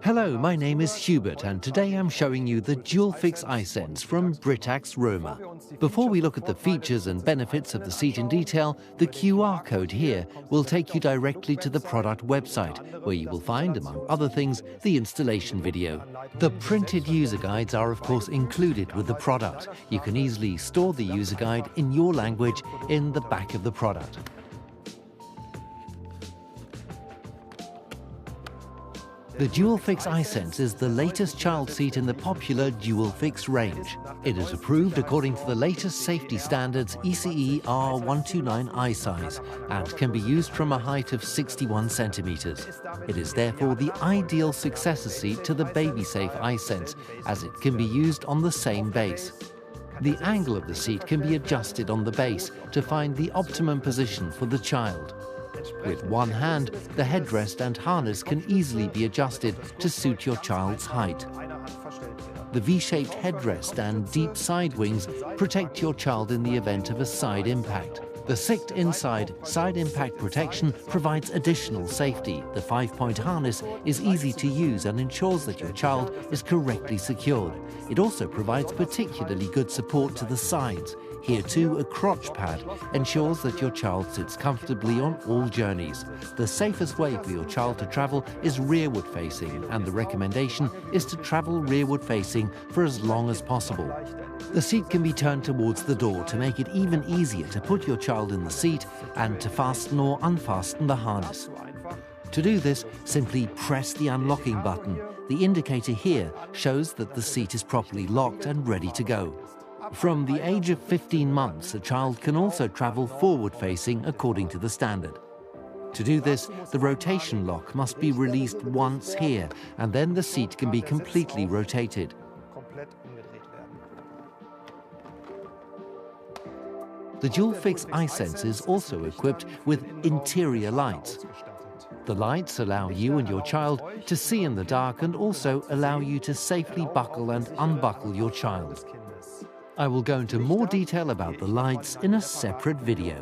Hello, my name is Hubert and today I'm showing you the Dualfix iSENSE from Britax Römer. Before we look at the features and benefits of the seat in detail, the QR code here will take you directly to the product website, where you will find, among other things, the installation video. The printed user guides are of course included with the product. You can easily store the user guide in your language in the back of the product. The Dualfix iSENSE is the latest child seat in the popular Dualfix range. It is approved according to the latest safety standards ECE R129i size and can be used from a height of 61 centimeters. It is therefore the ideal successor seat to the baby-safe iSENSE, as it can be used on the same base. The angle of the seat can be adjusted on the base to find the optimum position for the child. With one hand, the headrest and harness can easily be adjusted to suit your child's height. The V-shaped headrest and deep side wings protect your child in the event of a side impact. The SICT inside side impact protection provides additional safety. The 5-point harness is easy to use and ensures that your child is correctly secured. It also provides particularly good support to the sides. Here too, a crotch pad ensures that your child sits comfortably on all journeys. The safest way for your child to travel is rearward facing, and the recommendation is to travel rearward facing for as long as possible. The seat can be turned towards the door to make it even easier to put your child in the seat and to fasten or unfasten the harness. To do this, simply press the unlocking button. The indicator here shows that the seat is properly locked and ready to go. From the age of 15 months, a child can also travel forward-facing according to the standard. To do this, the rotation lock must be released once here, and then the seat can be completely rotated. The Dualfix iSENSE is also equipped with interior lights. The lights allow you and your child to see in the dark and also allow you to safely buckle and unbuckle your child. I will go into more detail about the lights in a separate video.